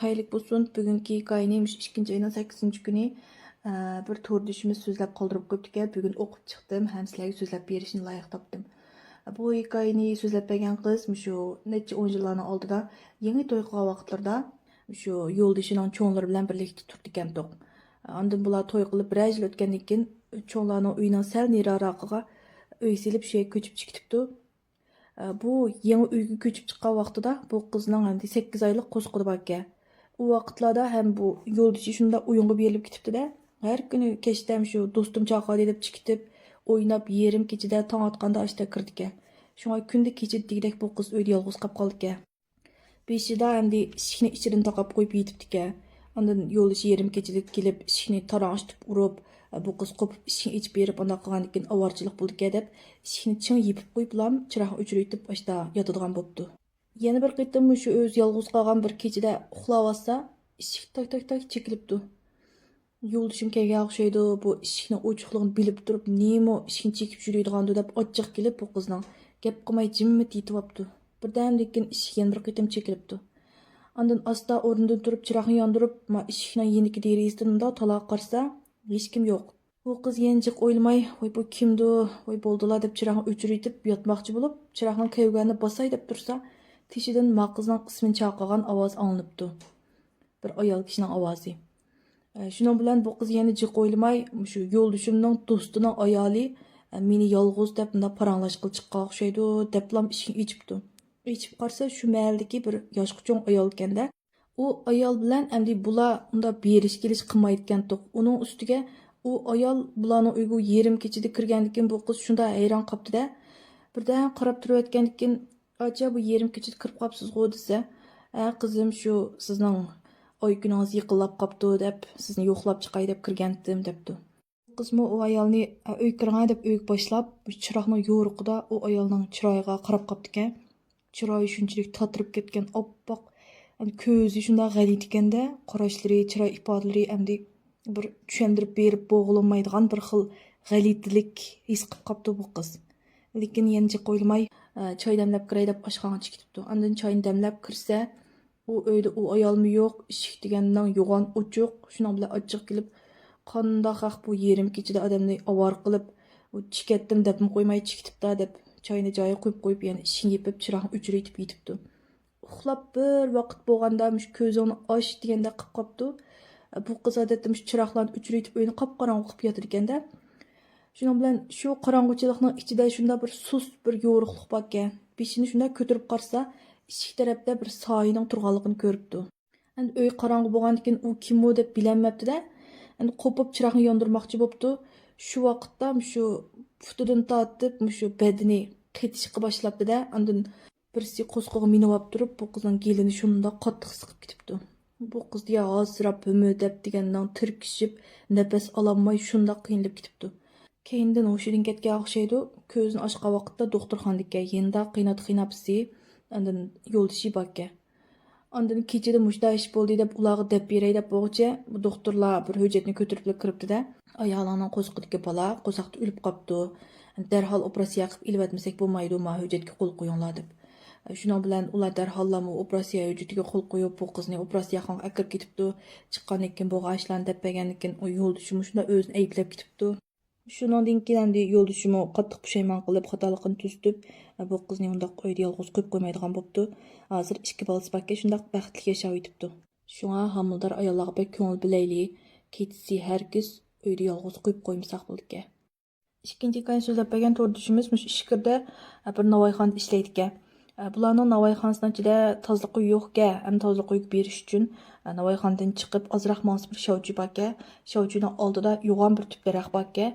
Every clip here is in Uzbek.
Hayırlık bo'lsin. Bugungi hikoyani 2 ayning 8-kuni bir to'rdishimiz so'zlab qoldirib qo'yibdi. Bugun o'qib chiqdim ham sizlarga so'zlab berishni loyiq topdim. Bu hikoyani so'zlab bergan qiz shu necha 10 yillarning oldida yangi to'y qilgan vaqtlarda shu yo'ldoshining cho'nglari bilan birlikda turdi ekan. Ondan bular to'y qilib bir yil o'tgandan keyin cho'nglarning uyining sal nariroqiga uy silib shu yerga ko'chib chiqibdi. Bu yangi uyga ko'chib chiqqan vaqtida bu qizning 8 oylik qo'zqidi bor ekan. U vaqtlarda ham bu yo'ldoshi shunda o'yinga berilib ketibdi-da. Har kuni kechda ham shu do'stim chaqirdi deb chiqib, o'ynab yerim kechida tong otganda ashta kirdi ekan. Shunga kunda kecha degdek bu qiz uyda yolg'iz qolib qoldi ekan. Beshida endi eshikni ichidan taqab qo'yib yetibdi ekan. Ondan yo'ldoshi yerim kechida kelib eshikni tarang'itib urib, bu qiz qopib eshikni ichib berib, unda qilgandan keyin avorchilik bo'ldi ekan deb eshikni ching yepib qo'yib, chiroqni o'chirib ashta yotadigan bo'pti. Yana bir qitim shu o'z yolg'iz qolgan bir kechida uxlayotsa, eshik tak chekilibdi. Yo'ldoshim kelgan o'xshaydi, bu eshikni ochiqligini bilib turib, nima eshikni chekib yuradigandu deb ochiq kelib bu qizning gap qilmay jimit yetyapti. Birdan lekin eshik yana bir qitim chekilibdi. Ondan asta o'rnidan turib chiroqni yondirib, eshikning yeniki derazasidan taloq qarsa, hech kim yo'q. Bu qiz yanchiq o'ylamay, "Voy bu kimdi? Voy bo'ldilar" deb chiroqni o'chirib yotmoqchi bo'lib, chiroqning kayganini bosay deb tursa, tishidan qizning ismini chaqirgan ovoz anglanibdi. Bir ayol kishining ovozi. Shuning bilan bu qiz yana jiq o'ylamay, shu yo'ldoshimning do'stining ayoli meni yolg'iz deb paranglashga chiqqan o'xshaydi deb eshikni ichibdi. Ichib qarsa, shu mahaldagi bir yoshqa cho'ng ayol ekanda, u ayol bilan endi bular unda berish kelish qilmayotgan to'q. Uning ustiga u ayol bularning uyga yerim kechida kirgandan keyin bu qiz shunda hayron qopdi-da. Birdan qarab turayotgandan keyin "Acha bu yerim kechida kirib qopsiz-ku" desa, qizim shu sizning oy kuningiz yiqilib qopdi deb sizni yo'qlab chiqay deb kirgandim" debdi. Qizmi u ayolni uy kirgan deb uyga boshlab, chiroqning yo'riqida u ayolning chiroyiga qarab qopdi ekan. Chiroyi shunchalik tatirib ketgan, oppoq, ko'zi shunda g'alit ekanda, qarashlari, chiroy ifodalari endi bir tushuntirib berib bo'g'ilmaydigan bir xil g'alitlik his qilib qopdi bu qiz. Lekin yanchi qo'yilmay, choy damlab kiray deb oshxonaga chiqibdi. Ondan choyni damlab kirsa, u uyda u ayolmi yo'q, eshik degandan yo'g'on ochiq, shuning bilan ochiq kelib, qandoq haq bu yerim kechida odamni avor qilib, u chikatdim deb qo'ymay chikitibda deb choyni joyiga qo'yib yana eshikni yepib chiroqni o'chirib yetibdi. Uxlab bir vaqt bo'lganda ko'zini och deganda qilib qopdi. Bu qiz odatda chiroqlarni o'chirib uyni qop-qorong'i qilib yotar ekanda. Shuning bilan shu qorong'uchilikning ichida shunda bir sust bir yo'riqlik bor ekan. Beshini shunda ko'tarib qarsa, eshik tarafda bir soyining turganligini ko'ribdi. Endi uy qorong'i bo'lgandan keyin u kim u deb bilolmabdi-da. Endi qo'pib chiroqni yondirmoqchi bo'pti. Shu vaqtda shu putidan tortib, shu badini qetishga boshlabdi-da. Ondan birisi qo'sqig'i minib turib, bu qizning gelini shunda qattiq siqib ketibdi. Bu qiz ya hozirab deb degandan tirkishib, nafas ololmay shunda qiynalib ketibdi. Keyindan hushidan ketgan o'xshaydi. Ko'zini ochgan vaqtda doktorxonadagi yenda qiynab-qiynabsi, ondan yo'ldoshi bor ekan. Ondan kechida mushda ish bo'ldi deb ularga deb beray deb bo'g'cha, bu doktorlar bir hujjatni ko'tarib kiribdi-da. Ayolning qo'zqidagi bola qo'saqda o'lib qopti. Darhol operatsiya qilib ilvatmasak bo'lmaydi, ma hujjatga qo'l qo'yinglar deb. Shuning bilan ular darhol operatsiya hujjatiga qo'l qo'yib, bu qizni operatsiyaga akirib ketibdi. Chiqqandan keyin bo'g'ashlan deb bergandan keyin u yo'ldoshim shunda o'zini ayblab ketibdi. Shuningdan keyin endi yo'ldoshim qattiq pushaymon qilib, xatoligini tuzitib, bu qizni undaq uyda yolg'iz qo'yib qo'ymaydigan bo'pti. Hozir 2 bolasi bakka shundaq baxtli yashab o'tibdi. Shunga homildor ayollarga bek ko'ngil bilayli, ketsi hargiz uyda yolg'iz qo'yib qo'ymasa bo'ldi. Ikkinchi hikoyani so'zlab bergan to'rdishimiz Ishkirda bir navoiyxonada ishlaydi ekan. Bularning navoiyxonasining ichida tozliq uy yo'q ekan. Ham tozliq uy berish uchun navoiyxonadan chiqib ozroq mos bir shovchi bor ekan. Shovchining oldida yo'g'on bir tub daraxt bor ekan.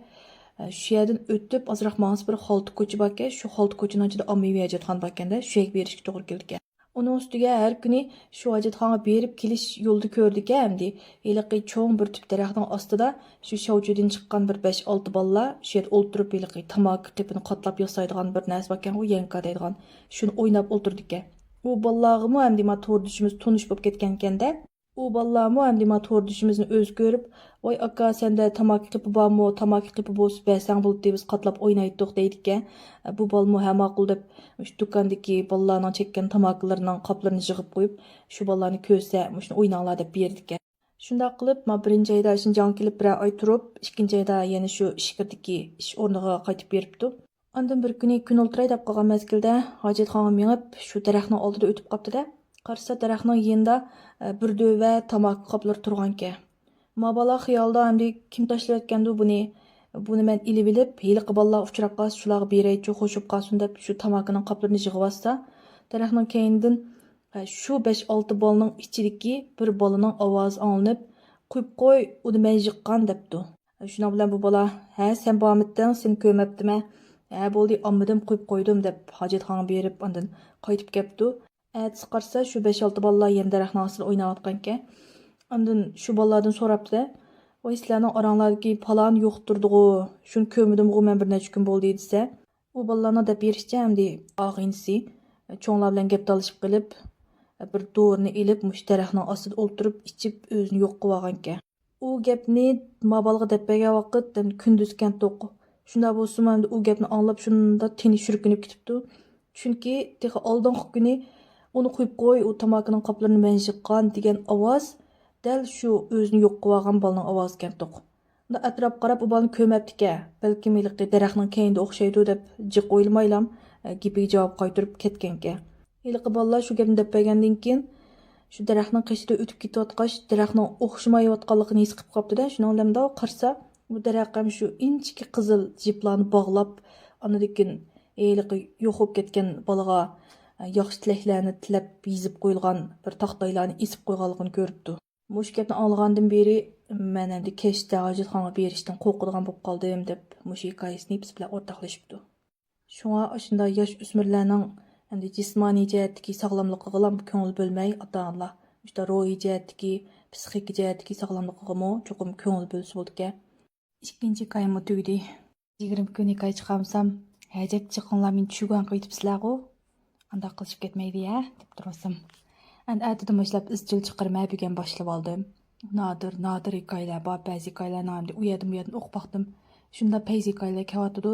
Shu yerdan o'tib ozroq mos bir xolti ko'cha bor ekan. Shu xolti ko'chaning ichida ommaviy hojatxona bor ekanda, shu yerga berishga to'g'ri keldi ekan. Uning ustiga har kuni shu hojatxonaga berib kelish yo'lda ko'rdi ekan. Endi heliqi cho'ng bir tub daraxtning ostida shu shovchidan chiqqan bir 5-6 bolalar shu yerda o'ltirib heliqi tamok qipini qatlab yasaydigan bir narsa bor ekan, u yanka deydigan. Shuni o'ynab o'ltirdi ekan. Bu bolalarga endi to'rdishimiz tunish bo'lib ketgan ekanda, U ballarmı hem ma torduşumuzni öz görüp, "Voy aka sende tamaki qipi barmı? Tamaki qipi bolsa bersen bulup biz qatlap oynaytdık" deydikken. Bu balmı hem maqul dep şu dukandaki ballarning çekкен tamakilarning qaplarini yig'ib qo'yib, shu ballarni ko'rsa, shuni o'ynanglar deb berdikken. Shunday qilib, ma birinchi ayda Shinjongga kelib bir oy turib, ikkinchi ayda yana shu ishkirdagi ish o'rniga qaytib beribdi. Ondan bir kuni kun o'ltiray deb qolgan mezgilda hojatxonaga minib, shu daraxtning oldida o'tib qopdi-da, qarasa daraxtning yonida bir döva tamaki qoplari turganke. Ma bola xiyolda hamdi kim tashlayotgandi buni? Buni men ilib bilib, hiliqi bolalar uchrab qolsa, shularga beraychi qo'shib qolsin deb shu tamakining qoplarini yig'ib daraxtning keynidan shu 5-6 bolaning ichidagi bir bolaning ovozi anglanib, "Qo'yib qo'y, uni men yiqqan" debdi. Shuning bilan bu bola, "Ha, sen bormiding, seni ko'rmabdimi? Ha, bo'ldi, ommidim qo'yib qo'ydim" deb hojatxonaga berib, ondan qaytib kelibdi. Ertasi qarasa, shu 5-6 bolalar yana daraxtning ostida o'ynayotganke. Ondan shu bolalardan so'rabdi-da, "Voy, sizlarning oranglardagi palon yo'qtirdi-ku, shuni ko'rmadim-ku men bir necha kun bo'ldi" desa, u bolalarning deb berishcha hamdi og'inisi cho'nglar bilan gap talashib qilib, bir do'rini ilib, mush daraxtning ostida o'ltirib, ichib o'zini yo'q qilib olganke. U gapni mabalga deb bergan vaqt kunduz to'q. Shunda bo'lsa ham u gapni anglab shunda tini shurkinib ketibdi. Chunki texa oldingi kuni uni qo'yib qo'y, u tamakining qoplarini men yiqqan degan ovoz dal shu o'zini yo'q qilib olgan bolaning ovozi to'q. Unda atrof qarab u bolani ko'mabdi-ka, balki miliqi daraxtning keyinida o'xshaydi deb jiq o'ylamaylam, gapiga javob qaytarib ketganke. Iliqi bolalar shu gapni deb bergandan keyin shu daraxtning qishida o'tib ketayotqach, daraxtning o'xshamayotganligini his qilib qopdi-da, shuni olamda qarsa, bu daraxt ham shu inchiki qizil jiplarni bog'lab, anadikin iliqi yo'q bo'lib ketgan bolaga yaxshi tilaklarni tilab yezib qo'yilgan bir taxtaylarni isib qo'yganligini ko'ribdi. Mush gapni anglagandan beri men endi kechda hojatxonaga berishdan qo'rqadigan bo'lib qoldim deb mush hikoyasini biz bilan o'rtoqlashibdi. Shunga shunday yosh o'smirlarning endi jismoniy jihatdagi sog'lomligiga ham ko'ngil bo'lmay, ota-onalar işte ruhiy jihatdagi, psixik jihatdagi sog'lomligiga cho'qim ko'ngil bo'lsa bo'ldi-ka. Ikkinchi hikoyam tugdi. 20 kun hikoya chiqarsam, hajat chiqinglar meni tushgan qaytibsizlar-ku. Anda qilishib ketmaydi-ya, deb turasam. Endi atadan boshlab izchil chiqarmay bilgan boshlab oldim. Nadir hikoyalar bor, ba'zi hikoyalarni ham u yerdan o'qib baqdim. Shunda ba'zi hikoyalar kelyapti.